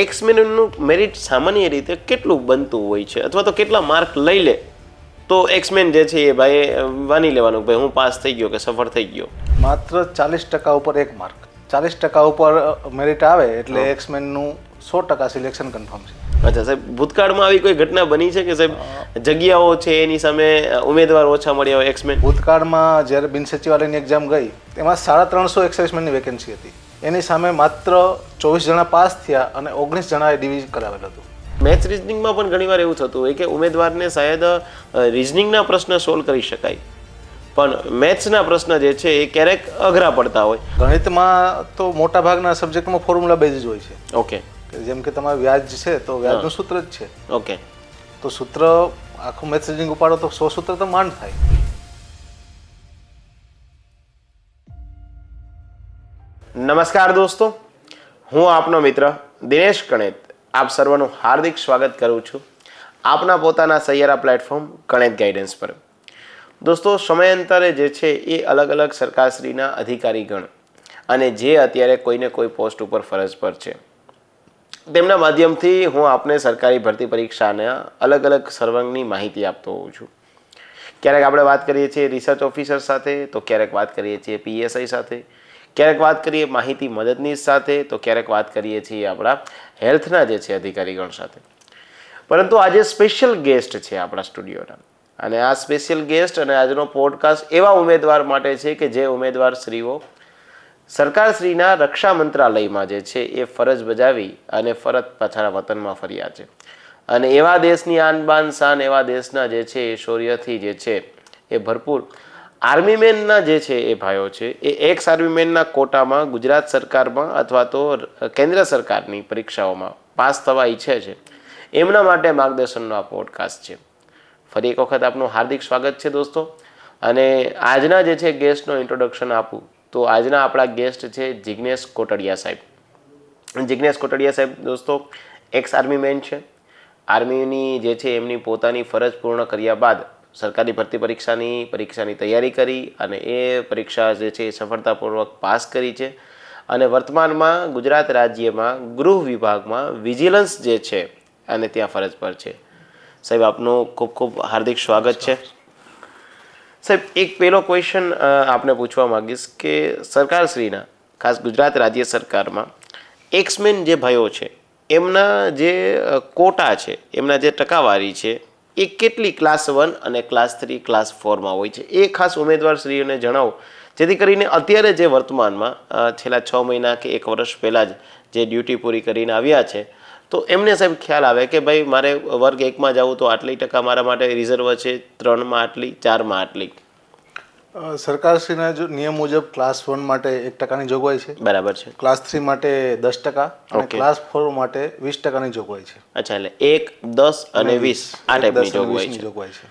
એક્સમેનનું merit સામાન્ય રીતે કેટલું બનતું હોય છે, અથવા તો કેટલા માર્ક લઈ લે તો એક્સમેન જે છે એ ભાઈ માની લેવાનું ભાઈ હું પાસ થઈ ગયો કે સફળ થઈ ગયો? માત્ર 40% ઉપર 1 માર્ક, 40% ઉપર મેરિટ આવે એટલે એક્સમેનનું 100% સિલેક્શન કન્ફર્મ છે. અચ્છા સાહેબ, ભૂતકાળમાં આવી કોઈ ઘટના બની છે કે સાહેબ જગ્યાઓ છે એની સામે ઉમેદવાર ઓછા મળ્યા હોય એક્સમેન? ભૂતકાળમાં જ્યારે બિન સચિવાલયની એક્ઝામ ગઈ તેમાં 350 એક્સમેનની વેકેન્સી હતી. એની સામે માત્ર 24 જણા પાસ થયા અને 19 જણાએ ડિવિઝન કરાવેલું હતું. મેથ્સ રિઝનિંગમાં પણ ઘણીવાર એવું થતું હોય કે ઉમેદવારને શાયદ રિઝનિંગના પ્રશ્ન સોલ્વ કરી શકાય, પણ મેથ્સના પ્રશ્ન જે છે એ ક્યારેક અઘરા પડતા હોય. ગણિતમાં તો મોટાભાગના સબ્જેક્ટમાં ફોર્મ્યુલા બેઝ જ હોય છે. ઓકે, જેમ કે તમારે વ્યાજ છે તો વ્યાજનું સૂત્ર જ છે. ઓકે, તો સૂત્ર આખું મેથ્સ રીઝનિંગ ઉપાડો તો 100 સૂત્ર તો માંડ થાય. નમસ્કાર દોસ્તો, હું આપનો મિત્ર દિનેશ કણેત આપ સર્વનું હાર્દિક સ્વાગત કરું છું આપના પોતાના સૈયારા પ્લેટફોર્મ કણેત ગાઈડન્સ પર. દોસ્તો, સમયાંતરે જે છે એ અલગ અલગ સરકારશ્રીના અધિકારીગણ અને જે અત્યારે કોઈને કોઈ પોસ્ટ ઉપર ફરજ પર છે તેમના માધ્યમથી હું આપને સરકારી ભરતી પરીક્ષાના અલગ અલગ સર્વંગની માહિતી આપતો હોઉં છું. ક્યારેક આપણે વાત કરીએ છીએ રિસર્ચ ઓફિસર સાથે, તો ક્યારેક વાત કરીએ છીએ પીએસઆઈ સાથે, ક્યારેક વાત કરીએ માહિતી મદદનીશ સાથે, તો ક્યારેક વાત કરીએ છીએ આપણા હેલ્થના જે છે અધિકારીગણ સાથે. પરંતુ આજે સ્પેશિયલ ગેસ્ટ છે આપણા સ્ટુડિયોના, અને આ સ્પેશિયલ ગેસ્ટ અને આજનો પોડકાસ્ટ એવા ઉમેદવાર માટે છે કે જે ઉમેદવાર શ્રીઓ સરકારશ્રીના રક્ષા મંત્રાલયમાં જે છે એ ફરજ બજાવી અને ફરજ પાછા વતનમાં ફર્યા છે, અને એવા દેશની આન બાન શાન, એવા દેશના જે છે એ શૌર્યથી જે છે એ ભરપૂર આર્મીમેનના જે છે એ ભાઈઓ છે એ એક્સ આર્મીમેનના કોટામાં ગુજરાત સરકારમાં અથવા તો કેન્દ્ર સરકારની પરીક્ષાઓમાં પાસ થવા ઈચ્છે છે, એમના માટે માર્ગદર્શનનો આ પોડકાસ્ટ છે. ફરી એક વખત આપનું હાર્દિક સ્વાગત છે દોસ્તો. અને આજના જે છે ગેસ્ટનો ઇન્ટ્રોડક્શન આપું તો આજના આપણા ગેસ્ટ છે જિગ્નેશ કોટડિયા સાહેબ. જિગ્નેશ કોટડિયા સાહેબ દોસ્તો એક્સ આર્મીમેન છે. આર્મીની જે છે એમની પોતાની ફરજ પૂર્ણ કર્યા બાદ સરકારી ભરતી પરીક્ષાની તૈયારી કરી અને એ પરીક્ષા જે છે એ સફળતાપૂર્વક પાસ કરી છે, અને વર્તમાનમાં ગુજરાત રાજ્યમાં ગૃહ વિભાગમાં વિજિલન્સ જે છે અને ત્યાં ફરજ પર છે. સાહેબ આપનું ખૂબ ખૂબ હાર્દિક સ્વાગત છે. સાહેબ, એક પહેલો ક્વેશ્ચન આપને પૂછવા માંગીશ કે સરકારશ્રીના ખાસ ગુજરાત રાજ્ય સરકારમાં એક્સમેન જે ભાઈઓ છે એમના જે કોટા છે, એમના જે ટકાવારી છે એ કેટલી ક્લાસ 1 અને ક્લાસ 3 ક્લાસ 4માં હોય છે, એ ખાસ ઉમેદવારશ્રીઓને જણાવો, જેથી કરીને અત્યારે જે વર્તમાનમાં છેલ્લા 6 મહિના કે 1 વર્ષ પહેલાં જ જે ડ્યુટી પૂરી કરીને આવ્યા છે તો એમને સાહેબ ખ્યાલ આવે કે ભાઈ મારે વર્ગ 1માં જવું તો આટલી ટકા મારા માટે રિઝર્વ છે, 3માં આટલી, 4માં આટલી. સરકારશ્રીના જો નિયમ મુજબ ક્લાસ 1 માટે 1%ની જોગવાઈ છે. બરાબર છે. ક્લાસ 3 માટે 10% અને ક્લાસ 4 માટે 20%ની જોગવાઈ છે. અચ્છા, એટલે 1, 10 અને 20 આ ટાઈપની જોગવાઈ છે.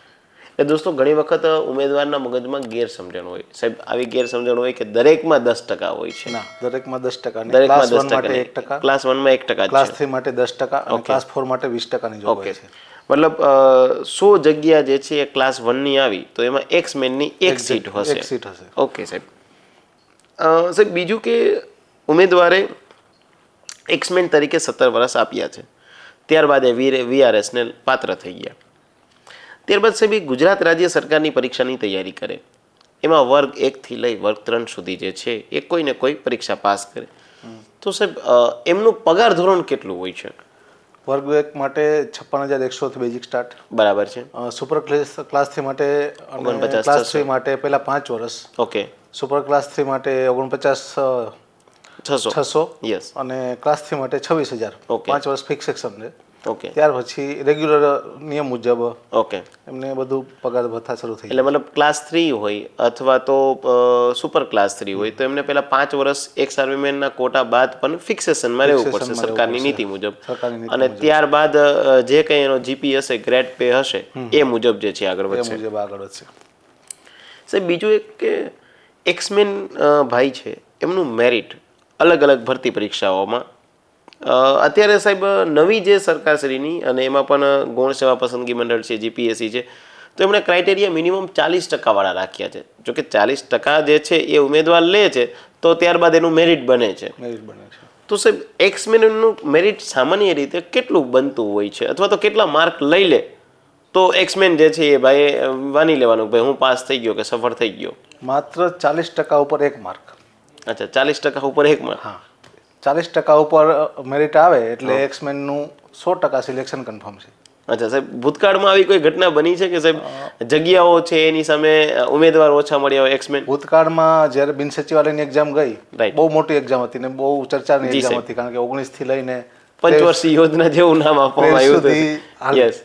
એ દોસ્તો ઘણી વખત ઉમેદવારના મગજમાં ગેરસમજણ હોય સાહેબ, આવી ગેરસમજણ હોય કે દરેકમાં 10% હોય છે. ના, દરેકમાં 10%, દરેકમાં ક્લાસ 1 10% માટે 1%, ક્લાસ 1માં 1% ક્લાસ 3 માટે 10% અને ક્લાસ 4 માટે 20%ની જોગવાઈ છે. મતલબ 100 જગ્યા જે છે એ ક્લાસ 1ની આવી તો એમાં એક્સમેનની એક સીટ હશે. ઓકે સાહેબ. સાહેબ બીજું કે ઉમેદવારે એક્સમેન તરીકે 17 વર્ષ આપ્યા છે, ત્યારબાદ એ વીઆરએસને પાત્ર થઈ ગયા. ત્યારબાદ સાહેબ એ ગુજરાત રાજ્ય સરકારની પરીક્ષાની તૈયારી કરે, એમાં વર્ગ 1થી લઈ વર્ગ 3 સુધી જે છે એ કોઈને કોઈ પરીક્ષા પાસ કરે, તો સાહેબ એમનું પગાર ધોરણ કેટલું હોય છે? વર્ગ 1 માટે 56,100 થી બેઝિક સ્ટાર્ટ. બરાબર છે. સુપર ક્લાસ 3 માટે અને ક્લાસ 3 માટે પહેલા 5 વર્ષ. ઓકે. સુપર ક્લાસ 3 માટે 49,600 યસ, અને ક્લાસ 3 માટે 26,000. 5 વર્ષ ફિક્સ સેક્શન છે. ઓકે. ત્યાર પછી રેગ્યુલર નિયમ મુજબ ઓકે એમને બધું પગાર ભથ્થા શરૂ થઈ એટલે મતલબ ક્લાસ 3 હોય અથવા તો સુપર ક્લાસ 3 હોય તો એમને પહેલા 5 વર્ષ એક્સ આર્મીમેનના કોટા બાદ પણ ફિક્સેશનમાં રહેવું પડશે સરકારની નીતિ મુજબ, અને ત્યારબાદ જે કંઈ એનો જીપી હશે, ગ્રેડ પે હશે એ મુજબ જે છે આગળ વધશે. સાહેબ બીજું એક કે એક્સમેન ભાઈ છે એમનું મેરિટ અલગ અલગ ભરતી પરીક્ષાઓમાં અત્યારે સાહેબ નવી જે સરકારશ્રીની અને એમાં પણ ગૌણ સેવા પસંદગી મંડળ છે, જીપીએસસી છે, તો એમણે ક્રાઇટેરિયા મિનિમમ 40% વાળા રાખ્યા છે. જોકે 40% જે છે એ ઉમેદવાર લે છે તો ત્યારબાદ એનું મેરિટ બને છે. તો સાહેબ એક્સમેનનું મેરિટ સામાન્ય રીતે કેટલું બનતું હોય છે, અથવા તો કેટલા માર્ક લઈ લે તો એક્સમેન જે છે એ ભાઈ માની લેવાનું ભાઈ હું પાસ થઈ ગયો કે સફળ થઈ ગયો? માત્ર 40% ઉપર 1 માર્ક. અચ્છા, 40% ઉપર 1 માર્ક. હા, 40% ઉપર મેરિટ આવે એટલે એક્સમેનનું 100% સિલેક્શન કન્ફર્મ છે. અચ્છા સાહેબ, ભૂતકાળમાં આવી કોઈ ઘટના બની છે કે સાહેબ જગ્યાઓ છે એની સામે ઉમેદવાર ઓછા મળ્યા હોય એક્સમેન? ભૂતકાળમાં જ્યારે બિન સચિવાલયની એક્ઝામ ગઈ, Right. બહુ મોટી એક્ઝામ હતી ને બહુ ચર્ચાની જી એક્ઝામ સાહેબ. હતી, કારણ કે 19 થી લઈને પંચવર્ષીય યોજના જેવું નામ આપવામાં આવ્યું સુધી હતું. હાલ- યસ.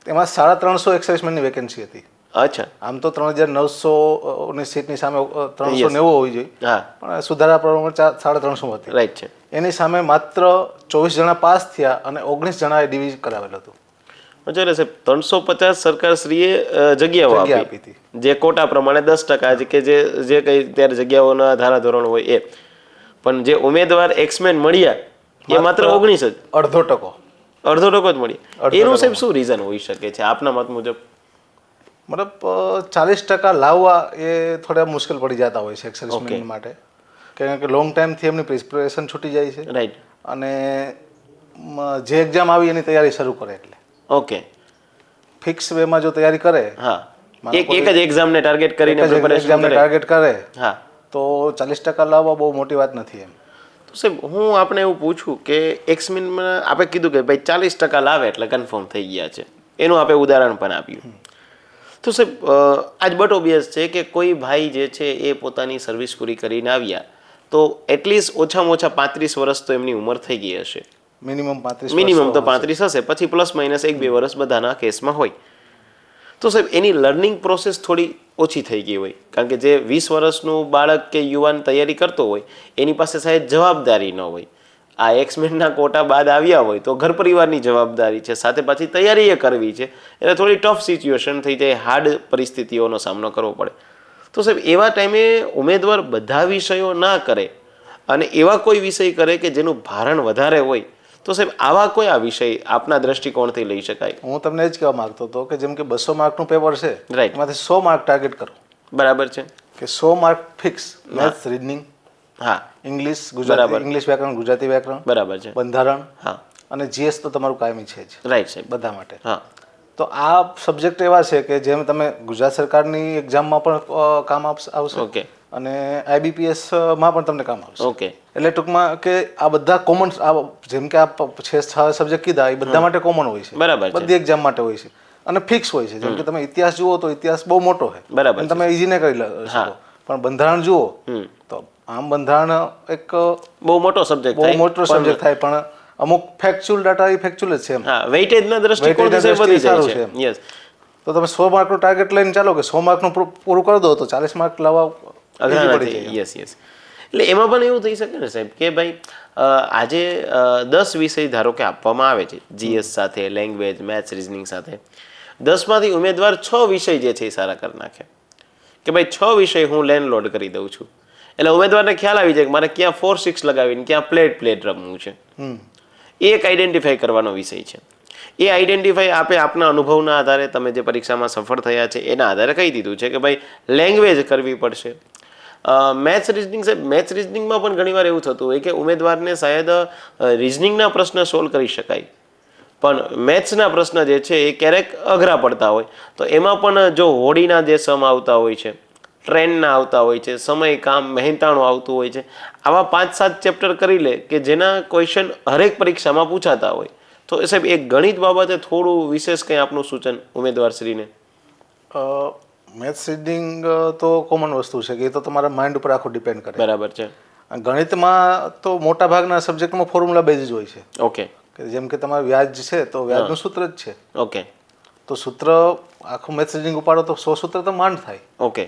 એમાં 350 એક્સર્વિસમેનની વેકેન્સી હતી. અચ્છા. આમ તો 3900 ની સીટની સામે 390 હોવી જોઈએ, હા, પણ સુધારા પ્રમાણે 350 હતી. રાઈટ છે. એની સામે માત્ર 24 જણા પાસ થયા અને 19 જણાએ ડિવિઝ કરાવેલ હતું. અચ્છા એટલે સાહેબ 350 સરકારશ્રીએ જગ્યાઓ જગ્યા આપી આપી હતી. જે કોટા પ્રમાણે 10% કે જે કઈ ત્યારે જગ્યાઓના ધારાધોરણ હોય એ, પણ જે ઉમેદવાર એક્સમેન મળ્યા એ માત્ર 19 જ, 0.5%. અડધો ટકો જ મળ્યા. અડધો એનું ટકો. સાહેબ શું રીઝન હોઈ શકે છે આપના મત મુજબ? મતલબ 40% લાવવા એ થોડા મુશ્કેલ પડી જતા હોય છે એક્સર્વિસમેન માટે, કારણ કે લોંગ ટાઈમથી એમની પ્રિપરેશન છૂટી જાય છે રાઈટ. અને જે એક્ઝામ આવી એની તૈયારી શરૂ કરે એટલે ઓકે. ફિક્સ વેમાં જો તૈયારી કરે, હા, એક જ એક્ઝામને ટાર્ગેટ કરીને પ્રિપેરેશન એક્ઝામને કરે. ટાર્ગેટ કરે હા, તો 40% લાવવા બહુ મોટી વાત નથી એમ. તો સાહેબ હું આપણે એવું પૂછું કે એક્સમેનમાં આપણે કીધું કે ભાઈ 40% લાવે એટલે કન્ફર્મ થઈ ગયા છે, એનું આપણે ઉદાહરણ પણ આપ્યું. તો સાહેબ આજ બટ ઓબ્વિયસ છે કે કોઈ ભાઈ જે છે એ પોતાની સર્વિસ પૂરી કરીને આવ્યા તો એટલીસ્ટ ઓછામાં ઓછા 35 વર્ષ તો એમની ઉંમર થઈ ગઈ હશે. મિનિમમ 35 મિનિમમ તો 35 હશે, પછી પ્લસ માઇનસ 1-2 વર્ષ બધાના કેસમાં હોય. તો સાહેબ એની લર્નિંગ પ્રોસેસ થોડી ઓછી થઈ ગઈ હોય, કારણ કે જે 20 વર્ષનું બાળક કે યુવાન તૈયારી કરતો હોય એની પાસે સાહેબ જવાબદારી ન હોય. આ એક્સમેનના કોટા બાદ આવ્યા હોય તો ઘર પરિવારની જવાબદારી છે, સાથે પાછી તૈયારી એ કરવી છે, એટલે થોડી ટફ સિચ્યુએશન થઈ જાય, હાર્ડ પરિસ્થિતિઓનો સામનો કરવો પડે. તો સાહેબ એવા ટાઈમે ઉમેદવાર બધા વિષયો ના કરે અને એવા કોઈ વિષય કરે કે જેનું ભારણ વધારે હોય, તો સાહેબ આવા કોઈ આ વિષય આપના દ્રષ્ટિકોણથી લઈ શકાય? હું તમને એ જ કહેવા માંગતો હતો કે જેમ કે 200 માર્કનું પેપર છે, Right. એમાંથી 100 માર્ક ટાર્ગેટ કરો, બરાબર છે. કે 100 માર્ક ફિક્સ મેથ્સ, રીઝનિંગ, હા, ઇંગ્લિશ, ગુજરાતી, બરાબર. ઇંગ્લિશ વ્યાકરણ, ગુજરાતી વ્યાકરણ, બરાબર છે. બંધારણ હા, અને જીએસ તો તમારું કાયમી છે જ રાઈટ સાહેબ. બધા માટે. હા, તો આ સબ્જેક્ટ એવા છે કે જેમ તમે ગુજરાત સરકારની એક્ઝામમાં પણ કામ આવશે ઓકે અને IBPS માં પણ તમને કામ આવશે. ઓકે એટલે ટૂંકમાં કે આ બધા કોમન, જેમ કે આ 6 સબ્જેક્ટ કીધા એ બધા માટે કોમન હોય છે, બરાબર છે. બધી એક્ઝામ માટે હોય છે અને ફિક્સ હોય છે. જેમ કે તમે ઇતિહાસ જુઓ તો ઇતિહાસ બહુ મોટો છે, બરાબર અને છે. તમે ઇઝી ને કરી શકો, પણ બંધારણ જુઓ તો આમ બંધારણ એક બહુ મોટો સબ્જેક્ટ બહુ થાય. મોટો સબ્જેક્ટ થાય, પણ અમુક ફેક્ચ્યુઅલ ડાટા એ ફેક્ચ્યુઅલ જ છે એમ. હા, વેઇટેજના દ્રષ્ટિકોણથી સાહેબ વધી જાય સારું છે. છે. યસ. તો તમે 100 માર્કનું ટાર્ગેટ લઈને ચાલો કે 100 માર્કનું પૂરું કરી દો તો 40 માર્ક લાવવા અઘરા easy પડી નથી. જાય. Yes yes. એટલે એમાં પણ એવું થઈ શકે ને સાહેબ કે ભાઈ આજે 10 વિષય ધારો કે આપવામાં આવે છે, જીએસ સાથે, લેંગ્વેજ, મેથ્સ, રીઝનિંગ સાથે, 10માંથી ઉમેદવાર 6 વિષય જે છે એ સારા કરી નાખે કે ભાઈ 6 વિષય હું લેન્ડ કરી દઉં છું, એટલે ઉમેદવારને ખ્યાલ આવી જાય કે મારે ક્યાં 4-6 લગાવીને ક્યાં પ્લેટ રમવું છે. એ એક આઈડેન્ટિફાઈ કરવાનો વિષય છે. એ આઈડેન્ટિફાઈ આપના અનુભવના આધારે તમે જે પરીક્ષામાં સફળ થયા છે એના આધારે કહી દીધું છે કે ભાઈ લેંગ્વેજ કરવી પડશે. મેથ્સ રિઝનિંગ સાહેબ, મેથ્સ રિઝનિંગમાં પણ ઘણીવાર એવું થતું હોય કે ઉમેદવારને શાયદ રિઝનિંગના પ્રશ્ન સોલ્વ કરી શકાય, પણ મેથ્સના પ્રશ્ન જે છે એ ક્યારેક અઘરા પડતા હોય, તો એમાં પણ જો હોડીના જે સમ આવતા હોય છે, ટ્રેનના આવતા હોય છે, સમય, કામ, મહેનતાણું આવતું હોય છે, આવા 5-7 ચેપ્ટર કરી લે કે જેના ક્વેશ્ચન હરેક પરીક્ષામાં પૂછાતા હોય, તો સાહેબ એક ગણિત બાબતે થોડું વિશેષ કંઈ આપનું સૂચન ઉમેદવારશ્રીને? મેથ્સ, રીડિંગ તો કોમન વસ્તુ છે કે એ તો તમારા માઇન્ડ ઉપર આખું ડિપેન્ડ કરે. બરાબર છે. અને ગણિતમાં તો મોટા ભાગના સબ્જેક્ટમાં ફોર્મ્યુલા બેઝ જ હોય છે. ઓકે. કે જેમ કે તમારું વ્યાજ છે તો વ્યાજનું સૂત્ર જ છે. ઓકે. તો સૂત્ર આખું મેથ્સ રીડિંગ ઉપાડો તો 100 સૂત્ર તો માંડ થાય. ઓકે.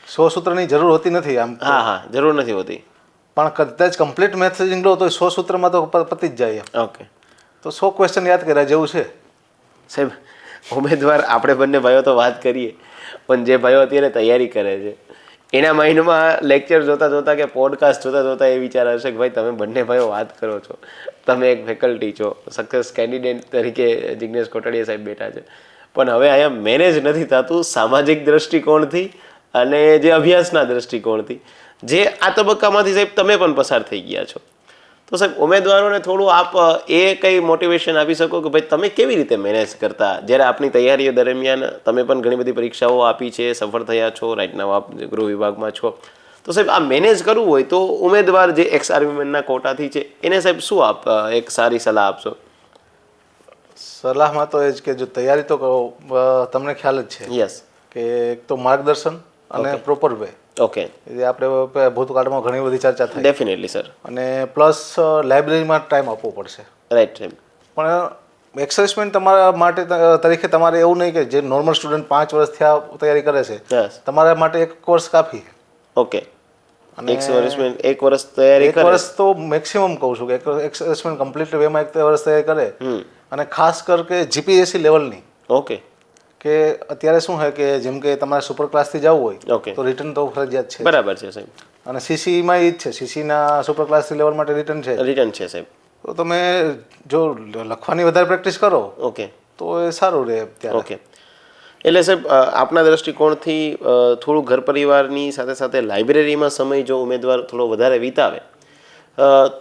100 સૂત્રની જરૂર હોતી નથી આમ. હા હા, જરૂર નથી હોતી. પણ કદાચ કમ્પ્લીટ મેથ્સ રીડિંગ લો તો 100 સૂત્રમાં તો પતી જ જાય. ઓકે. તો 100 ક્વેશ્ચન યાદ કર્યા જેવું છે. સાહેબ ઉમેદવાર આપણે બંને ભાઈઓ તો વાત કરીએ, પણ જે ભાઈઓ અત્યારે તૈયારી કરે છે એના માઇન્ડમાં લેક્ચર જોતા કે પોડકાસ્ટ જોતા એ વિચાર હશે કે ભાઈ તમે બંને ભાઈઓ વાત કરો છો, તમે એક ફેકલ્ટી છો, સક્સેસ કેન્ડિડેટ તરીકે જિગ્નેશ કોટડિયા સાહેબ બેઠા છે, પણ હવે અહીંયા મેનેજ નથી થતું સામાજિક દ્રષ્ટિકોણથી અને જે અભ્યાસના દ્રષ્ટિકોણથી. જે આ તબક્કામાંથી સાહેબ તમે પણ પસાર થઈ ગયા છો. તો સાહેબ ઉમેદવારોને થોડું આપ એ કંઈ મોટિવેશન આપી શકો કે ભાઈ તમે કેવી રીતે મેનેજ કરતા જ્યારે આપની તૈયારીઓ દરમિયાન તમે પણ ઘણી બધી પરીક્ષાઓ આપી છે, સફળ થયા છો, રાઈટ નાવ આપ ગૃહ વિભાગમાં છો. તો સાહેબ આ મેનેજ કરવું હોય તો ઉમેદવાર જે એક્સ આર્મીમેનના કોટાથી છે એને સાહેબ શું આપ એક સારી સલાહ આપશો? સલાહમાં તો એ જ કે જો તૈયારી તો કરો, તમને ખ્યાલ જ છે યસ કે એક તો માર્ગદર્શન અને પ્રોપર વે, ઓકે એ આપણે ભૂતકાળમાં ઘણી બધી ચર્ચા થઈ, ડેફિનેટલી સર, અને પ્લસ લાઇબ્રેરીમાં ટાઈમ આપવો પડશે. રાઈટ સાહેબ. પણ એક્સરસાઇઝમેન્ટ તમારા માટે તરીકે તમારે એવું નહીં કે જે નોર્મલ સ્ટુડન્ટ 5 વર્ષથી આ તૈયારી કરે છે, યસ, તમારા માટે 1 વર્ષ કાફી. ઓકે, અને એક વર્ષ તૈયારી 1 કરે, વર્ષ તો મેક્સિમમ કહું છું કે એક્સરસાઇઝમેન્ટ કમ્પ્લીટ વેમાં 1 વર્ષ તૈયારી કરે, અને ખાસ કર કે જીપીએસસી લેવલની. ઓકે, કે અત્યારે શું છે કે જેમ કે તમારે સુપર ક્લાસથી જવું હોય ઓકે, તો રિટર્ન તો ફરજિયાત છે, બરાબર છે સાહેબ, અને સીસીમાં એ જ છે, સીસીના સુપર ક્લાસથી લેવલ માટે રિટર્ન છે. રિટર્ન છે સાહેબ. તો તમે જો લખવાની વધારે પ્રેક્ટિસ કરો ઓકે, તો એ સારું રહે ત્યારે. ઓકે, એટલે સાહેબ આપના દ્રષ્ટિકોણથી થોડું ઘર પરિવારની સાથે સાથે લાઇબ્રેરીમાં સમય જો ઉમેદવાર થોડો વધારે વિતાવે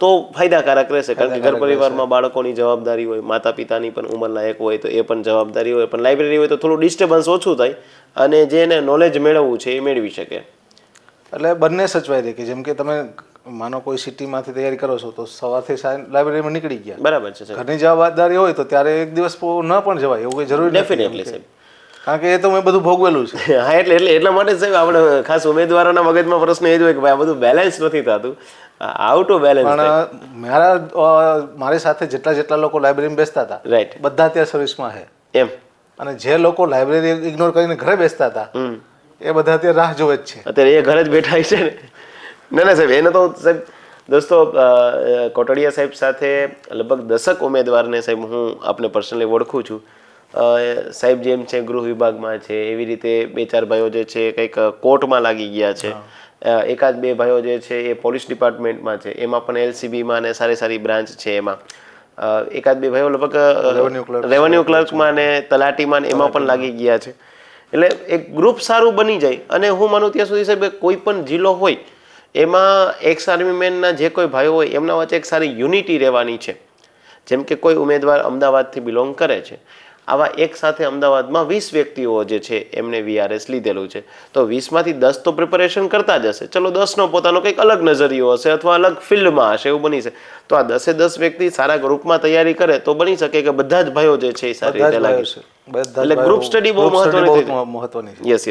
તો ફાયદાકારક રહેશે. કારણ કે ઘર પરિવારમાં બાળકોની જવાબદારી હોય, માતા પિતાની પણ ઉંમરલાયક હોય તો એ પણ જવાબદારી હોય, પણ લાઇબ્રેરી હોય તો થોડું ડિસ્ટર્બન્સ ઓછું થાય અને જેને નોલેજ મેળવવું છે એ મેળવી શકે. એટલે બંને સચવાઈ રહે કે જેમ કે તમે માનો કોઈ સિટીમાંથી તૈયારી કરો છો તો સવારથી લાઇબ્રેરીમાં નીકળી ગયા, બરાબર છે સાહેબ, ઘરની જવાબદારી હોય તો ત્યારે એક દિવસ ન પણ જવાય એવું કંઈ જરૂરી નથી. ડેફિનેટલી સાહેબ, કારણ કે એ તો મેં બધું ભોગવેલું છે. હા, એટલા માટે સાહેબ આપણે ખાસ ઉમેદવારોના મગજમાં પ્રશ્ન એ જ હોય કે ભાઈ આ બધું બેલેન્સ નથી થતું, આઉટ ઓફ બેલેન્સ. પણ મારી સાથે જેટલા લોકો લાઇબ્રેરીમાં બેસતા હતા, રાઈટ, બધા ત્યાં સર્વિસમાં છે એમ, અને જે લોકો લાઇબ્રેરી ઇગ્નોર કરીને ઘરે બેસતા હતા એ બધા અત્યારે રાહ જોવે જ છે. અત્યારે એ ઘરે જ બેઠા છે ને. ના સાહેબ, એને તો સાહેબ દોસ્તો કોટડિયા સાહેબ સાથે લગભગ 10 ઉમેદવારને સાહેબ હું આપને પર્સનલી ઓળખું છું. સાહેબ જેમ છે ગૃહ વિભાગમાં છે, એવી રીતે 2-4 ભાઈઓ જે છે કંઈક કોર્ટમાં લાગી ગયા છે, 1-2 ભાઈઓ જે છે એ પોલીસ ડિપાર્ટમેન્ટમાં છે, એમાં પણ એલસીબીમાં ને સારી બ્રાન્ચ છે, એમાં 1-2 ભાઈઓ લગભગ રેવન્યુ ક્લર્કમાં ને તલાટીમાં ને એમાં પણ લાગી ગયા છે. એટલે એક ગ્રુપ સારું બની જાય. અને હું માનું ત્યાં સુધી સાહેબ કોઈ પણ જિલ્લો હોય એમાં એક્સ આર્મીમેનના જે કોઈ ભાઈઓ હોય એમના વચ્ચે એક સારી યુનિટી રહેવાની છે. જેમ કે કોઈ ઉમેદવાર અમદાવાદથી બિલોંગ કરે છે, આવા એક સાથે અમદાવાદમાં 20 વ્યક્તિઓ જે છે એમને વીઆરએસ લીધેલું છે, તો 20માંથી 10 તો પ્રિપેરેશન કરતા જ હશે, ચલો 10નો પોતાનો કંઈક અલગ નજરિયો હશે અથવા અલગ ફિલ્ડમાં હશે, એવું બની શકે. તો આ 10 વ્યક્તિ સારા ગ્રુપમાં તૈયારી કરે તો બની શકે કે બધા જ ભાઈઓ જે છે એ સારી રીતે લાગે. એટલે ગ્રુપ સ્ટડી બહુ મહત્વની છે. યસ.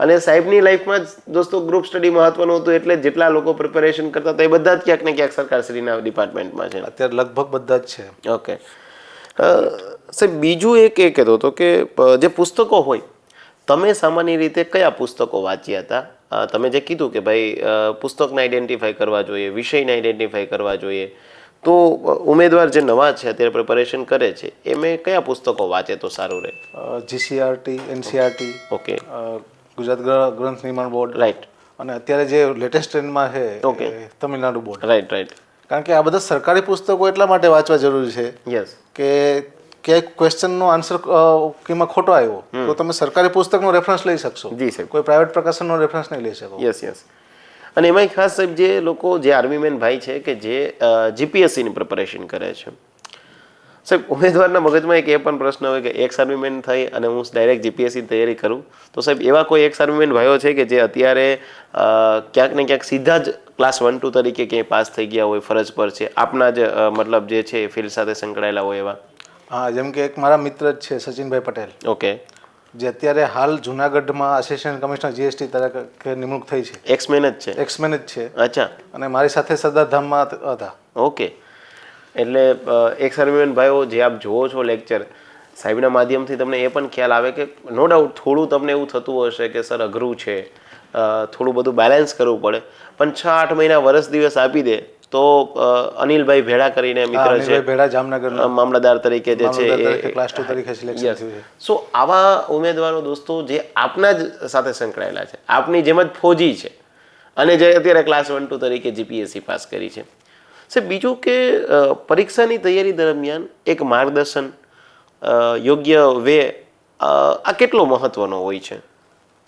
અને સાહેબની લાઈફમાં જ દોસ્તો ગ્રુપ સ્ટડી મહત્વનું હતું, એટલે જેટલા લોકો પ્રિપેરેશન કરતા હતા એ બધા જ ક્યાંક ને ક્યાંક સરકારશ્રીના ડિપાર્ટમેન્ટમાં છે. અત્યારે લગભગ બધા જ છે. ઓકે સાહેબ, બીજું એક એ કહેતો હતો કે જે પુસ્તકો હોય, તમે સામાન્ય રીતે કયા પુસ્તકો વાંચ્યા હતા? તમે જે કીધું કે ભાઈ પુસ્તકને આઈડેન્ટિફાઈ કરવા જોઈએ, વિષયને આઈડેન્ટિફાઈ કરવા જોઈએ, તો ઉમેદવાર જે નવા છે અત્યારે પ્રિપેરેશન કરે છે એમે કયા પુસ્તકો વાંચે તો સારું રહે? જીસીઆરટી, એનસીઆરટી, ઓકે, ગુજરાત ગ્રંથ નિર્માણ બોર્ડ, રાઈટ, અને અત્યારે જે લેટેસ્ટ ટ્રેન્ડમાં છે તમિલનાડુ બોર્ડ. રાઈટ. કારણ કે આ બધા સરકારી પુસ્તકો એટલા માટે વાંચવા જરૂરી છે યસ કે ક્યાંક ક્વેશ્ચનનો આન્સર કેમાં ખોટો આવ્યો તો તમે સરકારી પુસ્તકનો રેફરન્સ લઈ શકશો. જી સાહેબ, કોઈ પ્રાઇવેટ પ્રકાશનનો રેફરન્સ નહીં લઈ શકો. યસ. અને એમાંય ખાસ સાહેબ જે લોકો જે આર્મીમેન ભાઈ છે કે જે જીપીએસસીની પ્રિપેરેશન કરે છે, સાહેબ ઉમેદવારના મગજમાં એક એ પણ પ્રશ્ન હોય કે એક્સ આર્મીમેન થઈ અને હું ડાયરેક્ટ જીપીએસસીની તૈયારી કરું, તો સાહેબ એવા કોઈ એક્સ આર્મીમેન ભાઈઓ છે કે જે અત્યારે ક્યાંક ને ક્યાંક સીધા જ ક્લાસ 1-2 તરીકે ક્યાંય પાસ થઈ ગયા હોય, ફરજ પર છે, આપના જ મતલબ જે છે ફિલ્ડ સાથે સંકળાયેલા હોય એવા? હા, જેમ કે એક મારા મિત્ર જ છે સચિનભાઈ પટેલ. ઓકે, જે અત્યારે હાલ જુનાગઢમાં આસિસ્ટન્ટ કમિશનર જીએસટી તરીકે નિમણૂક થઈ છે. એક્સમેન જ છે? એક્સમેન જ છે. અચ્છા. અને મારી સાથે સરદારધામમાં હતા. ઓકે. એટલે એક્સ આર્મીમેન ભાઈઓ જે આપ જુઓ છો લેક્ચર, સાહેબના માધ્યમથી તમને એ પણ ખ્યાલ આવે કે નો ડાઉટ થોડું તમને એવું થતું હશે કે સર અઘરું છે, થોડું બધું બેલેન્સ કરવું પડે, પણ 6-8 મહિના વર્ષ દિવસ આપી દે તો અનિલભાઈ ભેડા કરીને મિત્ર છે, ભેડા જામનગર મામલતદાર તરીકે જે છે એ ક્લાસ 2 તરીકે સિલેક્શન થયું છે. સો આવા ઉમેદવારો દોસ્તો જે આપના જ સાથે સંકળાયેલા છે, આપની જેમ જ ફોજી છે અને જે અત્યારે ક્લાસ 1-2 તરીકે જીપીએસસી પાસ કરી છે. સાહેબ બીજું કે પરીક્ષાની તૈયારી દરમિયાન એક માર્ગદર્શન યોગ્ય વે આ કેટલો મહત્વનો હોય છે?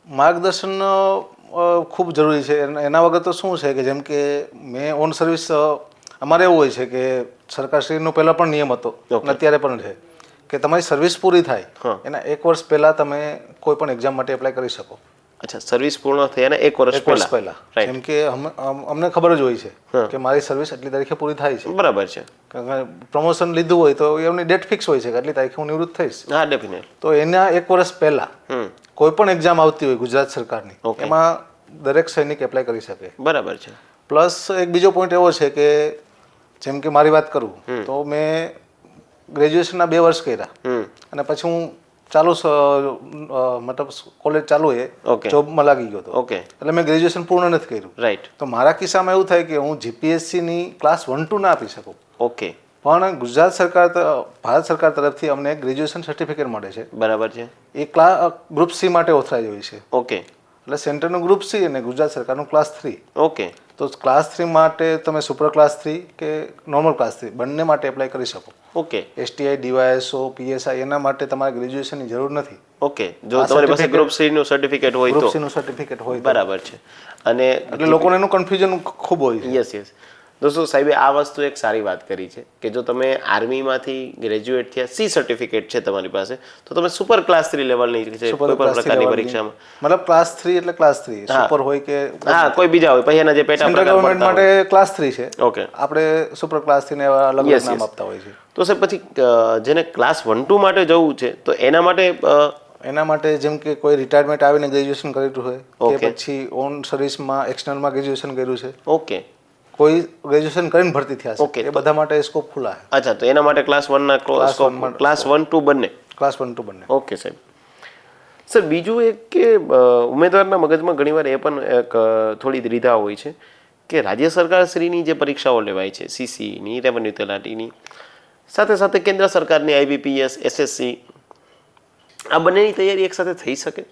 માર્ગદર્શન ખૂબ જરૂરી છે. એના વગર તો શું છે કે જેમ કે મેં ઓન સર્વિસ અમારે એવું હોય છે કે સરકારશ્રીનો પહેલાં પણ નિયમ હતો અને અત્યારે પણ છે કે તમારી સર્વિસ પૂરી થાય એના 1 વર્ષ પહેલાં તમે કોઈ પણ એક્ઝામ માટે એપ્લાય કરી શકો. અચ્છા, સર્વિસ પૂર્ણ થઈ અને 1 વર્ષ પહેલા જેમ કે અમને ખબર જ હોય છે કે મારી સર્વિસ એટલી તારીખે પૂરી થાય છે. બરાબર છે. પ્રમોશન લીધું હોય તો એમની ડેટ ફિક્સ હોય છે કે એટલી તારીખે હું નિવૃત્ત થઈશ. હા, ડેફિનેટ. તો એના 1 વર્ષ પહેલા કોઈ પણ એક્ઝામ આવતી હોય ગુજરાત સરકારની, એમાં દરેક સૈનિક એપ્લાય કરી શકે. બરાબર છે. પ્લસ એક બીજો પોઈન્ટ એવો છે કે જેમ કે મારી વાત કરું તો મેં ગ્રેજ્યુએશનના 2 વર્ષ કર્યા અને પછી હું ચાલુ મતલબ કોલેજ ચાલુ એ જોબમાં લાગી ગયો હતો. ઓકે. એટલે મેં ગ્રેજ્યુએશન પૂર્ણ નથી કર્યું. રાઈટ. તો મારા કિસ્સામાં એવું થાય કે હું જીપીએસસીની ક્લાસ 1-2 ના આપી શકું. ઓકે. પણ ગુજરાત સરકાર ભારત સરકાર તરફથી અમને ગ્રેજ્યુએશન સર્ટિફિકેટ મળે છે. બરાબર છે. એ ગ્રુપ સી માટે ઓથરાઇઝ હોય છે. ઓકે. એટલે સેન્ટરનું ગ્રુપ સી અને ગુજરાત સરકારનું ક્લાસ 3. ઓકે. તો ક્લાસ 3 માટે તમે સુપર ક્લાસ 3 કે નોર્મલ ક્લાસ 3 બંને માટે એપ્લાય કરી શકો. ઓકે. એસટીઆઈ, ડીવાયએસઓ, પીએસઆઈ એના માટે તમારે ગ્રેજ્યુએશનની જરૂર નથી. ઓકે. જો તમારી પાસે ગ્રુપ સી નું સર્ટિફિકેટ હોય તો. ગ્રુપ સી નું સર્ટિફિકેટ હોય. બરાબર છે. અને એટલે લોકોને એનું કન્ફ્યુઝન ખૂબ હોય છે. યસ. દોસ્તો, સાહેબે આ વસ્તુ એક સારી વાત કરી છે કે જો તમે આર્મીમાંથી ગ્રેજ્યુએટ થયા, સી સર્ટિફિકેટ છે તમારી પાસે, તો તમે સુપર ક્લાસ 3 લેવલની છે કોઈ પણ પ્રકારની પરીક્ષામાં, મતલબ ક્લાસ 3 એટલે ક્લાસ 3 સુપર હોય કે હા કોઈ બીજા હોય પછી એના જે પેટા સેન્ટ્રલ ગવર્નમેન્ટ માટે ક્લાસ 3 છે. ઓકે. આપણે સુપર ક્લાસ 3 ને અલગ અલગ નામ આપતા હોય છે. તો સાહેબ પછી જેને ક્લાસ 1-2 માટે જવું છે તો એના માટે જેમ કે કોઈ રિટાયરમેન્ટ આવીને ગ્રેજ્યુએશન કરેલું હોય કે પછી ઓન સર્વિસમાં એક્સટર્નલમાં ગ્રેજ્યુએશન કર્યું છે. ઓકે. કોઈ ગ્રેજ્યુએશન કરીને ભરતી થયા છે, એ બધા માટે સ્કોપ ખુલ્લા છે. અચ્છા, તો એના માટે ક્લાસ 1 ના સ્કોપ, ક્લાસ 1-2 બંને. ક્લાસ 1-2 બંને. ઓકે સાહેબ. સર બીજું એક કે ઉમેદવારના મગજમાં ઘણીવાર એ પણ એક થોડી દ્વિધા હોય છે કે રાજ્ય સરકાર શ્રીની જે પરીક્ષાઓ લેવાય છે, સીસીની, રેવન્યુ તલાટીની, સાથે સાથે કેન્દ્ર સરકારની આઈબીપીએસ, એસએસસી, આ બંનેની તૈયારી એક સાથે થઈ શકે?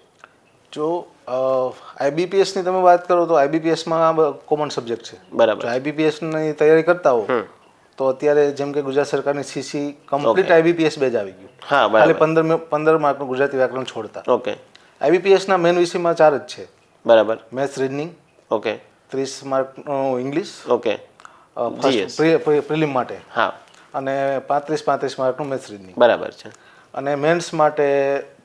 જો આઈબીપીએસની તમે વાત કરો તો આઈબીપીએસમાં કોમન સબ્જેક્ટ છે. બરાબર. જો આઈબીપીએસની તૈયારી કરતા હો તો અત્યારે જેમ કે ગુજરાત સરકારની સીસી કમ્પ્લીટ આઈબીપીએસ બેઝ આવી ગયું. હા, ખાલી 15 માર્કનું ગુજરાતી વ્યાકરણ છોડતા. ઓકે. આઈબીપીએસના મેઇન વિષયમાં 4 જ છે. બરાબર. Maths, reasoning. ઓકે. 30 માર્કનું ઇંગ્લિશ. ઓકે. પ્રિલિમ માટે. હા. અને 35 માર્કનું મેથ્સ, રીઝનિંગ. બરાબર છે. અને મેન્સ માટે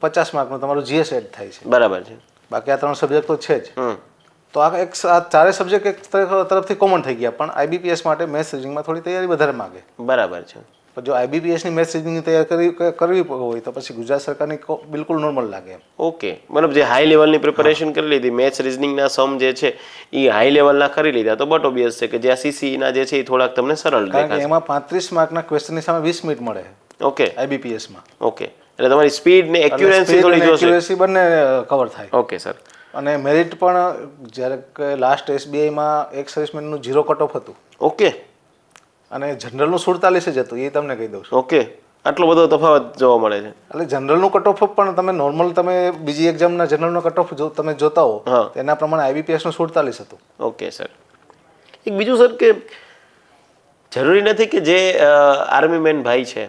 50 માર્કનું તમારું જીએસ એડ થાય છે. બરાબર છે. બાકી આ 3 સબ્જેક્ટ તો છે જ. તો આ ચારે સબ્જેક્ટ એક તરફથી કોમન થઈ ગયા, પણ આઈબીપીએસ માટે મેથ્સ, રીઝનિંગમાં થોડી તૈયારી વધારે માગે. બરાબર છે. પણ જો આઈબીપીએસની મેથ્સ, રીઝનિંગની તૈયારી કરવી હોય તો પછી ગુજરાત સરકારની બિલકુલ નોર્મલ લાગે. ઓકે. મતલબ જે હાઈ લેવલની પ્રિપેરેશન કરી લીધી, મેથ્સ, રીઝનિંગના સમ જે છે એ હાઈ લેવલના કરી લીધા તો બટ ઓબ્વિયસ છે કે જે આ સીસીના જે છે એ થોડાક તમને સરળ દેખાશે. કારણ કે એમાં 35 માર્કના ક્વેશ્ચનની સામે 20 મિનિટ મળે. ઓકે. આઈબીપીએસમાં. ઓકે. એટલે તમારી સ્પીડ ને એક્યુરન્સી થોડી જોશે. એક્યુરન્સી બંને કવર થાય. Okay sir. અને મેરિટ પણ જ્યારે લાસ્ટ એસબીઆઈમાં એક સર્વિસમેનનું 0 કટ ઓફ હતું. ઓકે. અને જનરલનું 47 જ હતું, એ તમને કહી દઉં છું. ઓકે. આટલો બધો તફાવત જોવા મળે છે. એટલે જનરલનું કટ ઓફ પણ તમે નોર્મલ તમે બીજી એક્ઝામના જનરલનો કટ ઓફ જો તમે જોતા હો એના પ્રમાણે આઈબીપીએસનું 47 હતું. Okay sir. એક બીજું સર કે જરૂરી નથી કે જે આર્મી મેન ભાઈ છે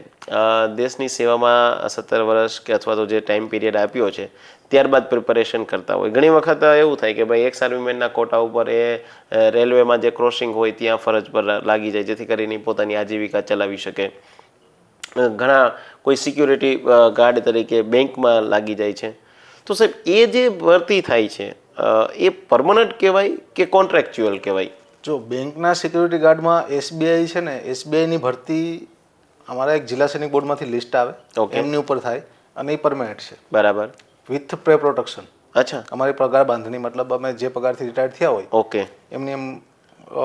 દેશની સેવામાં 17 વર્ષ કે અથવા તો જે ટાઈમ પીરિયડ આપ્યો છે ત્યારબાદ પ્રિપેરેશન કરતા હોય. ઘણી વખત એવું થાય કે ભાઈ એક્સ આર્મીમેનના કોટા ઉપર એ રેલવેમાં જે ક્રોસિંગ હોય ત્યાં ફરજ પર લાગી જાય જેથી કરીને પોતાની આજીવિકા ચલાવી શકે. ઘણા કોઈ સિક્યુરિટી ગાર્ડ તરીકે બેંકમાં લાગી જાય છે. તો સાહેબ એ જે ભરતી થાય છે એ પરમનન્ટ કહેવાય કે કોન્ટ્રાક્ચ્યુઅલ કહેવાય? જો બેંકના સિક્યુરિટી ગાર્ડમાં એસબીઆઈ છે ને, એસબીઆઈની ભરતી અમારા એક જિલ્લા સૈનિક બોર્ડમાંથી લિસ્ટ આવે, એમની ઉપર થાય અને એ પરમેનન્ટ છે. બરાબર. With pay protection. અચ્છા. અમારી પગાર બાંધણી, મતલબ અમે જે પગારથી રિટાયર્ડ થયા હોય ઓકે એમની એમ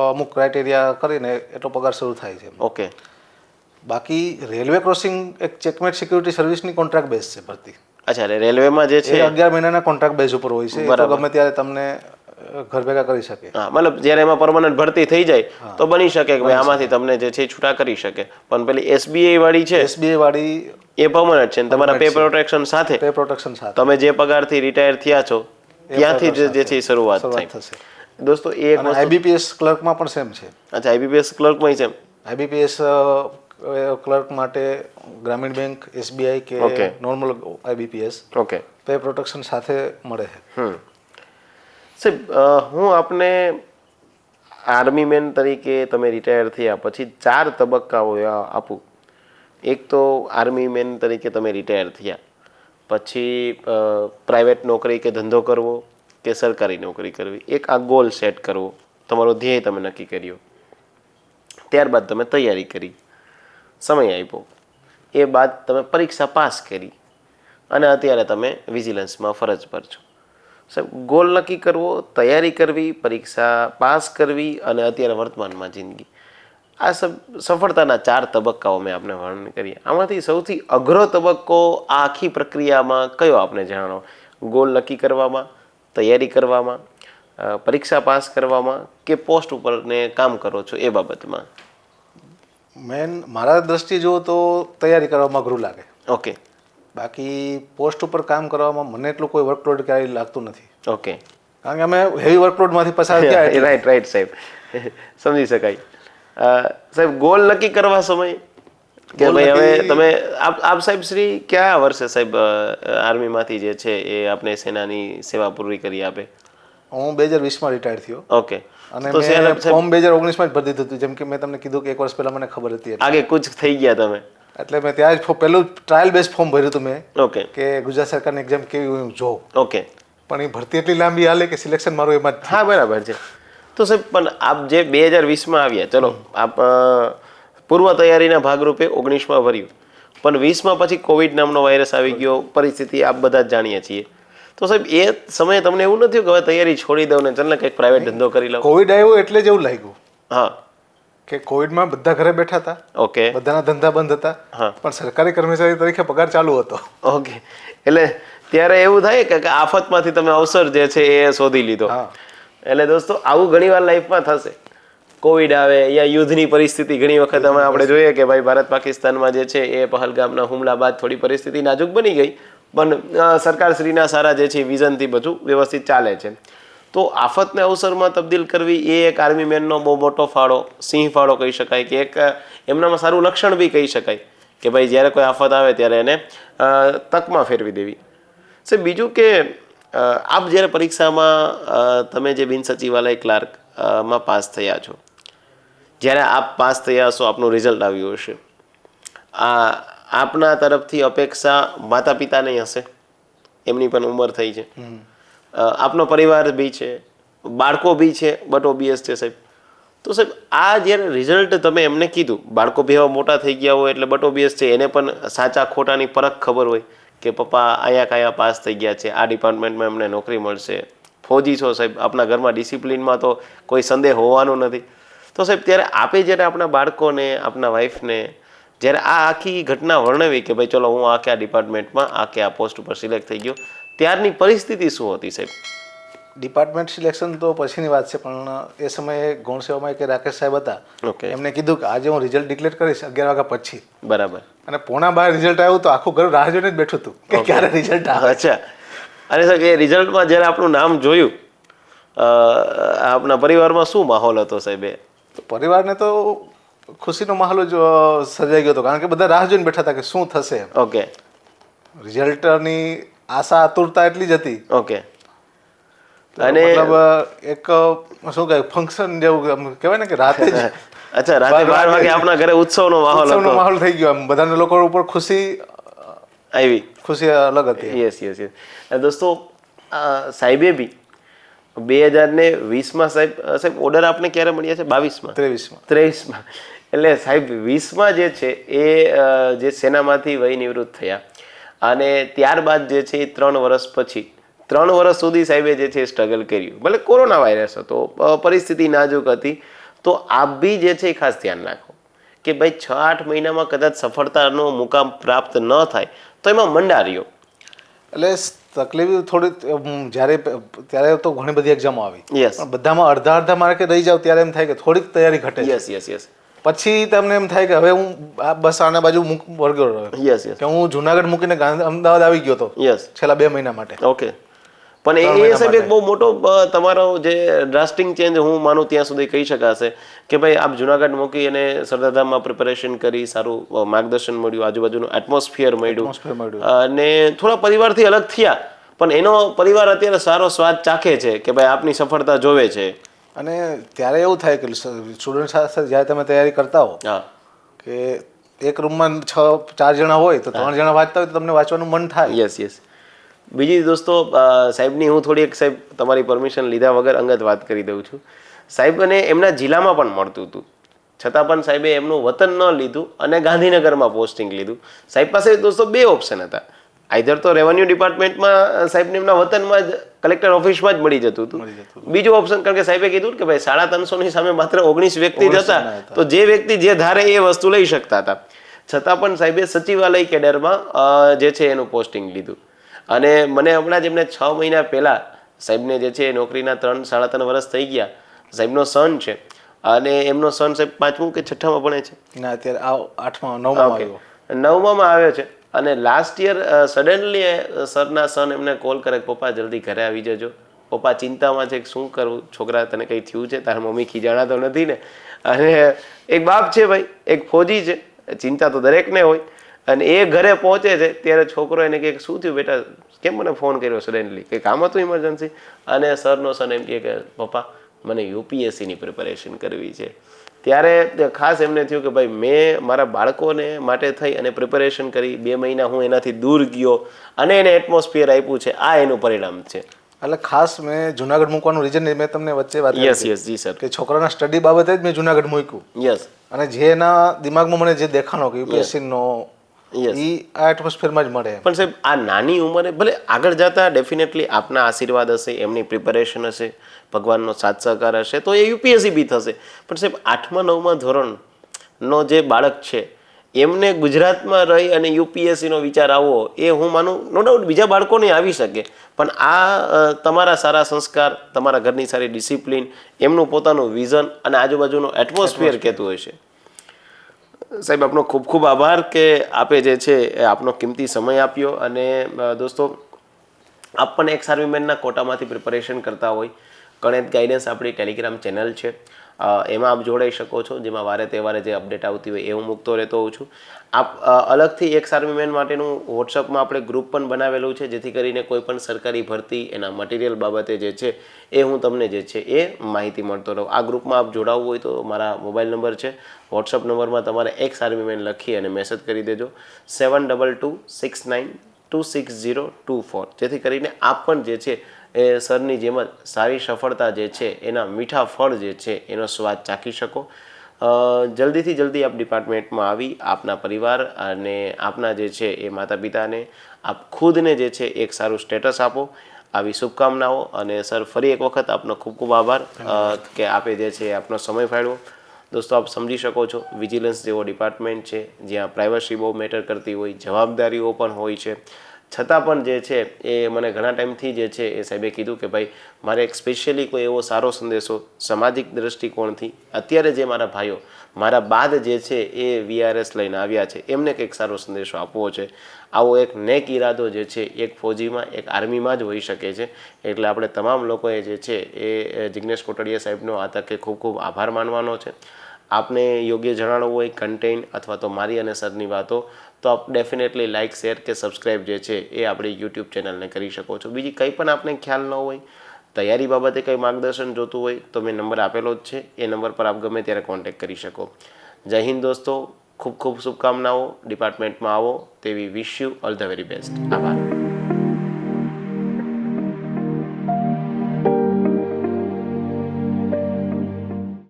અમુક ક્રાઇટેરિયા કરીને એટલો પગાર શરૂ થાય છે. ઓકે. બાકી રેલવે ક્રોસિંગ એક ચેકમેટ સિક્યુરિટી સર્વિસની કોન્ટ્રાક્ટ બેઝ છે ભરતી. અચ્છા. રેલવેમાં જે છે 11 મહિનાના કોન્ટ્રાક્ટ બેઝ ઉપર હોય છે. તો ગમે ત્યારે તમને ઘર ભેગા કરી શકે. હા, મતલબ જ્યારે એમાં પરમનન્ટ ભરતી થઈ જાય તો બની શકે કે ભાઈ આમાંથી તમને જે છે છૂટા કરી શકે. પણ પેલી એસબીઆઈ વાળી છે, એસબીઆઈ વાળી એ પરમનન્ટ છે. તમારા પે પ્રોટેક્શન સાથે તમે જે પગારથી રિટાયર થયા છો ત્યાંથી જે છે શરૂઆત થશે. દોસ્તો એ એક આઈબીપીએસ ક્લર્કમાં પણ સેમ છે. અચ્છા. આઈબીપીએસ ક્લર્કમાં સેમ. આઈબીપીએસ ક્લર્ક માટે ગ્રામીણ બેંક, એસબીઆઈ કે normal IBPS okay pay protection સાથે મળે છે. સાહેબ હું આપને આર્મી મેન તરીકે તમે રિટાયર થયા પછી 4 તબક્કાઓ આપું. એક તો આર્મી મેન તરીકે તમે રિટાયર થયા પછી પ્રાઇવેટ નોકરી કે ધંધો કરવો કે સરકારી નોકરી કરવી, એક આ ગોલ સેટ કરવો, તમારો ધ્યેય તમે નક્કી કર્યો. ત્યારબાદ તમે તૈયારી કરી, સમય આપ્યો, એ બાદ તમે પરીક્ષા પાસ કરી અને અત્યારે તમે વિજિલન્સમાં ફરજ પર છો. સાહેબ ગોલ નક્કી કરવો, તૈયારી કરવી, પરીક્ષા પાસ કરવી અને અત્યારે વર્તમાનમાં જિંદગી, આ સફળતાના 4 તબક્કાઓ મેં આપને વર્ણન કરીએ. આમાંથી સૌથી અઘરો તબક્કો આ આખી પ્રક્રિયામાં કયો આપને જણાવો? ગોલ નક્કી કરવામાં, તૈયારી કરવામાં, પરીક્ષા પાસ કરવામાં કે પોસ્ટ ઉપર ને કામ કરો છો એ બાબતમાં? મેન મારા દ્રષ્ટિએ જુઓ તો તૈયારી કરવામાં અઘરું લાગે. ઓકે. બાકી પોસ્ટ ઉપર કામ કરવામાં મને એટલું કોઈ વર્કલોડ ક્યારેય લાગતું નથી. ઓકે. કારણ કે અમે હેવી વર્કલોડમાંથી પસાર થયા એટલે. રાઈટ સાહેબ, સમજી શકાય. સાહેબ ગોલ નક્કી કરવા સમય કે ભાઈ હવે તમે આપ સાહેબ શ્રી કયા વર્ષે સાહેબ આર્મીમાંથી જે છે એ આપણે સેનાની સેવા પૂરી કરી આપે? હું 2020માં રિટાયર થયો. ઓકે. અને મેં ફોર્મ 2019માં જ ભરી દીધું હતું. જેમ કે મેં તમને કીધું કે 1 વર્ષ પહેલા મને ખબર હતી આગે કુછ થઈ ગયા તમે, એટલે મેં ત્યાં જ પહેલું ટ્રાયલ બેઝ ફોર્મ ભર્યું હતું મેં. ઓકે. કે ગુજરાત સરકારની એક્ઝામ કેવી હું જોઉં. ઓકે. પણ એ ભરતી એટલી લાંબી હાલે કે સિલેક્શન મારું એમાં જ. હા બરાબર છે. તો સાહેબ પણ આપ જે 2020માં આવ્યા, ચલો આપ પૂર્વ તૈયારીના ભાગરૂપે 19માં ભર્યું, પણ 20માં પછી કોવિડ નામનો વાયરસ આવી ગયો, પરિસ્થિતિ આપ બધા જ જાણીએ છીએ. તો સાહેબ એ સમયે તમને એવું નથી કે હવે તૈયારી છોડી દઉં ને ચાલ ને કંઈક પ્રાઇવેટ ધંધો કરી લઉં? કોવિડ આવ્યો એટલે જ એવું લાગ્યું. હા. કે કોવિડમાં બધા ઘરે બેઠા હતા. ઓકે. બધાના ધંધા બંધ હતા. હા. પણ સરકારી કર્મચારી તરીકે પગાર ચાલુ હતો. ઓકે. એટલે ત્યારે એવું થાય કે આફતમાંથી તમે અવસર જે છે એ શોધી લીધો. એટલે દોસ્તો આવું ઘણી વાર લાઈફમાં થશે. કોવિડ આવે યા યુદ્ધની પરિસ્થિતિ, ઘણી વખત આપણે જોઈએ કે ભાઈ ભારત પાકિસ્તાનમાં જે છે એ પહલગામના હુમલા બાદ થોડી પરિસ્થિતિ નાજુક બની ગઈ, પણ સરકારશ્રીના સારા જે છે વિઝનથી બધું વ્યવસ્થિત ચાલે છે. તો આફતને અવસરમાં તબદીલ કરવી એ એક આર્મી મેનનો બહુ મોટો ફાળો, સિંહ ફાળો કહી શકાય, કે એક એમનામાં સારું લક્ષણ બી કહી શકાય કે ભાઈ જ્યારે કોઈ આફત આવે ત્યારે એને તકમાં ફેરવી દેવી. સાહેબ બીજું કે આપ જ્યારે પરીક્ષામાં તમે જે બિન સચિવાલય ક્લાર્ક માં પાસ થયા છો, જ્યારે આપ પાસ થયા હશો, આપનું રિઝલ્ટ આવ્યું હશે, આપના તરફથી અપેક્ષા માતા પિતાની હશે, એમની પણ ઉંમર થઈ છે, આપનો પરિવાર બી છે, બાળકો બી છે, બટ ઓબિયસ છે સાહેબ. તો સાહેબ આ જ્યારે રિઝલ્ટ તમે એમને કીધું, બાળકો બી હવે મોટા થઈ ગયા હોય એટલે બટ ઓબિયસ છે એને પણ સાચા ખોટાની પરખ ખબર હોય કે પપ્પા અહીંયા કયા પાસ થઈ ગયા છે, આ ડિપાર્ટમેન્ટમાં એમને નોકરી મળશે, ફૌજી છો સાહેબ, આપણા ઘરમાં ડિસિપ્લિનમાં તો કોઈ સંદેહ હોવાનો નથી. તો સાહેબ ત્યારે આપે જ્યારે આપણા બાળકોને, આપના વાઈફને જ્યારે આ આખી ઘટના વર્ણવી કે ભાઈ ચલો હું આ ડિપાર્ટમેન્ટમાં આ પોસ્ટ ઉપર સિલેક્ટ થઈ ગયો, ત્યારની પરિસ્થિતિ શું હતી સાહેબ? ડિપાર્ટમેન્ટ સિલેક્શન તો પછીની વાત છે, પણ એ સમયે ગૌણ સેવામાં કે રાકેશ સાહેબ હતા. ઓકે. એમને કીધું કે આજે હું રિઝલ્ટ ડિક્લેર કરીશ 11 વાગ્યા પછી. બરાબર. અને 11:15 રિઝલ્ટ આવ્યું તો આખું ઘર રાહ જોઈને જ બેઠું હતું કે ક્યારે રિઝલ્ટ આવે. અચ્છા. અને સાહેબ એ રિઝલ્ટમાં જ્યારે આપણું નામ જોયું, આપના પરિવારમાં શું માહોલ હતો સાહેબ? પરિવારને તો ખુશીનો માહોલ જ સર્જાઈ ગયો હતો, કારણ કે બધા રાહ જોઈને બેઠા હતા કે શું થશે. ઓકે. રિઝલ્ટની આશા આતુરતા એટલી જ હતી. ઓકે. અને મતલબ એક શું કહે ફંક્શન જેવું કહેવાય ને કે રાતે જ. અચ્છા, રાતે 12 વાગે આપણા ઘરે ઉત્સવનો માહોલ થઈ ગયો. બધા લોકો ઉપર ખુશી આવી, ખુશી અલગ હતી. યસ. દોસ્તો સાહેબે બી 2020માં સાહેબ ઓર્ડર આપને ક્યારે મળ્યા છે? 22માં, 23માં. એટલે સાહેબ 20માં જે છે એ જે સેનામાંથી વય નિવૃત્ત થયા અને ત્યારબાદ જે છે એ 3 વર્ષ પછી 3 વર્ષ સુધી સાહેબે જે છે સ્ટ્રગલ કર્યું. ભલે કોરોના વાયરસ હતો, પરિસ્થિતિ નાજુક હતી, તો આપ બી જે છે એ ખાસ ધ્યાન રાખો કે ભાઈ 6-8 મહિનામાં કદાચ સફળતાનો મુકામ પ્રાપ્ત ન થાય તો એમાં મંડાર્યો. એટલે તકલીફ થોડી ત્યારે તો ઘણી બધી એક્ઝામો આવી. પણ બધામાં અડધા માર્કે રહી જાવ ત્યારે એમ થાય કે થોડીક તૈયારી ઘટે. યસ. પછી તમને એમ થાય કે હવે હું બસ આના બાજુ વળગ્યો રહ્યો. યસ. કે હું જુનાગઢ મૂકીને અમદાવાદ આવી ગયો હતો. યસ. છેલ્લા 2 મહિના માટે. ઓકે. પણ એ સાહેબ એક બહુ મોટો તમારો જે ડ્રાસ્ટિંગ ચેન્જ હું માનું ત્યાં સુધી કહી શકાશે કે ભાઈ આપ જુનાગઢ મૂકી અને સરદારધામમાં પ્રિપેરેશન કરી, સારું માર્ગદર્શન મળ્યું, આજુબાજુનું એટમોસ્ફિયર મળ્યું અને થોડા પરિવારથી અલગ થયા, પણ એનો પરિવાર અત્યારે સારો સ્વાદ ચાખે છે કે ભાઈ આપની સફળતા જોવે છે. અને ત્યારે એવું થાય કે સ્ટુડન્ટ સાથે જ્યારે તમે તૈયારી કરતા હો હા કે એક રૂમમાં 4 જણા હોય તો 3 જણા વાંચતા હોય તો તમને વાંચવાનું મન થાય. યસ. બીજી દોસ્તો સાહેબની હું થોડી એક સાહેબ તમારી પરમિશન લીધા વગર અંગત વાત કરી દઉં છું. સાહેબને એમના જિલ્લામાં પણ મળતું હતું, છતાં પણ સાહેબે એમનું વતન ન લીધું અને ગાંધીનગરમાં પોસ્ટિંગ લીધું. સાહેબ પાસે દોસ્તો 2 ઓપ્શન હતા. આઈધર તો રેવન્યુ ડિપાર્ટમેન્ટમાં સાહેબને એમના વતનમાં જ કલેક્ટર ઓફિસમાં જ મળી જતું હતું. બીજું ઓપ્શન કારણ કે સાહેબે કીધું કે ભાઈ 350 ની સામે માત્ર 19 વ્યક્તિ જ હતા, તો જે વ્યક્તિ જે ધારે એ વસ્તુ લઈ શકતા હતા. છતાં પણ સાહેબે સચિવાલય કેડરમાં જે છે એનું પોસ્ટિંગ લીધું. અને મને હમણાં જ એમને 6 મહિના પહેલાં સાહેબને જે છે નોકરીના 3-3.5 વર્ષ થઈ ગયા. સાહેબનો સન છે અને એમનો સન સાહેબ 5મું કે 6ઠ્ઠામાં ભણે છે. ના અત્યારે 8મા 9મામાં આવ્યો. 9મામાં આવ્યો છે. અને લાસ્ટ યર સડનલી સરના સન એમને કોલ કરે પપ્પા જલ્દી ઘરે આવી જજો, પપ્પા ચિંતામાં છે કે શું કરવું, છોકરા તને કંઈ થયું છે, તારા મમ્મી ખીજાણા તો નથી ને. અને એક બાપ છે ભાઈ, એક ફૌજી છે, ચિંતા તો દરેકને હોય. અને એ ઘરે પહોંચે છે ત્યારે છોકરો એને કહે શું થયું બેટા, કેમ મને ફોન કર્યો સડનલી, કંઈ કામ હતું ઇમરજન્સી? અને સરનો સન એમ કહે કે પપ્પા મને યુપીએસસીની પ્રિપેરેશન કરવી છે. ત્યારે ખાસ એમને થયું કે ભાઈ મેં મારા બાળકોને માટે થઈ અને પ્રિપેરેશન કરી, 2 મહિના હું એનાથી દૂર ગયો અને એને એટમોસ્ફિયર આપ્યું છે, આ એનું પરિણામ છે. એટલે ખાસ મેં જુનાગઢ મૂકવાનું રીઝન મેં તમને વચ્ચે વાત કરી જી સર કે છોકરાના સ્ટડી બાબતે જ મેં જુનાગઢ મૂક્યું. યસ. અને જે એના દિમાગમાં મને જે દેખાણો કે યુપીએસસીનો એ આ એટમોસ્ફિયરમાં જ મળે. પણ સાહેબ આ નાની ઉંમરે ભલે આગળ જતા ડેફિનેટલી આપના આશીર્વાદ હશે, એમની પ્રિપેરેશન હશે, ભગવાનનો સાથ સહકાર હશે તો એ યુપીએસસી બી થશે. પણ સાહેબ 8મા 9મા ધોરણનો જે બાળક છે એમને ગુજરાતમાં રહી અને યુપીએસસીનો વિચાર આવવો એ હું માનું, નો ડાઉટ બીજા બાળકોને આવી શકે, પણ આ તમારા સારા સંસ્કાર, તમારા ઘરની સારી ડિસિપ્લિન, એમનું પોતાનું વિઝન અને આજુબાજુનો એટમોસ્ફિયર કહેતું હોય છે. સાહેબ આપનો ખૂબ ખૂબ આભાર કે આપે જે છે એ આપનો કિંમતી સમય આપ્યો. અને દોસ્તો આપ પણ એક આર્મીમેનના કોટામાંથી પ્રિપેરેશન કરતા હોય, કણેત ગાઈડન્સ આપણી ટેલિગ્રામ ચેનલ છે, એમાં આપ જોડાઈ શકો છો, જેમાં વારે તહેવારે જે અપડેટ આવતી હોય એ હું મૂકતો રહેતો હોઉં છું. આપ અલગથી એક આર્મીમેન માટેનું વોટ્સઅપમાં આપણે ગ્રુપ પણ બનાવેલું છે, જેથી કરીને કોઈ પણ સરકારી ભરતી એના મટીરિયલ બાબતે જે છે એ હું તમને જે છે એ માહિતી મળતો રહું. આ ગ્રુપમાં આપ જોડાવવું હોય તો મારા મોબાઈલ નંબર છે, વોટ્સઅપ નંબરમાં તમારે એક્સ આર્મીમેન લખી અને મેસેજ કરી દેજો 7226926024, જેથી કરીને આપ પણ જે છે એ સરની જેમ જ સારી સફળતા જે છે એના મીઠા ફળ જે છે એનો સ્વાદ ચાખી શકો. જલ્દીથી જલ્દી આપ ડિપાર્ટમેન્ટમાં આવી આપના પરિવાર અને આપના જે છે એ માતા પિતાને, આપ ખુદને જે છે એક સારું સ્ટેટસ આપો, આવી શુભકામનાઓ. અને સર ફરી એક વખત આપનો ખૂબ ખૂબ આભાર કે આપે જે છે આપનો સમય ફાળવ્યો. દોસ્તો આપ સમજી શકો છો વિજિલન્સ જેવો ડિપાર્ટમેન્ટ છે જ્યાં પ્રાઇવસી બહુ મેટર કરતી હોય, જવાબદારીઓ પણ હોય છે, છતાં પણ જે છે એ મને ઘણા ટાઈમથી જે છે એ સાહેબે કીધું કે ભાઈ મારે એક સ્પેશિયલી કોઈ એવો સારો સંદેશો સામાજિક દૃષ્ટિકોણથી અત્યારે જે મારા ભાઈઓ મારા બાદ જે છે એ વીઆરએસ લઈને આવ્યા છે એમને કંઈક સારો સંદેશો આપવો છે. આવો એક નેક ઈરાદો જે છે એક ફૌજીમાં, એક આર્મીમાં જ હોઈ શકે છે. એટલે આપણે તમામ લોકોએ જે છે એ જિગ્નેશ કોટડિયા સાહેબનો આ તકે ખૂબ ખૂબ આભાર માનવાનો છે. આપને યોગ્ય જણાવવું હોય કન્ટેન્ટ અથવા તો મારી અને સરની વાતો, તો આપ ડેફિનેટલી લાઇક, શેર કે સબસ્ક્રાઈબ જે છે એ આપણી યુટ્યુબ ચેનલને કરી શકો છો. બીજી કંઈ પણ આપને ખ્યાલ ન હોય, તૈયારી બાબતે કંઈ માર્ગદર્શન જોતું હોય તો મેં નંબર આપેલો જ છે, એ નંબર પર આપ ગમે ત્યારે કોન્ટેક્ટ કરી શકો. જય હિન્દ દોસ્તો, ખૂબ ખૂબ શુભકામનાઓ. ડિપાર્ટમેન્ટમાં આવો તેવી wish you all the very best. આભાર.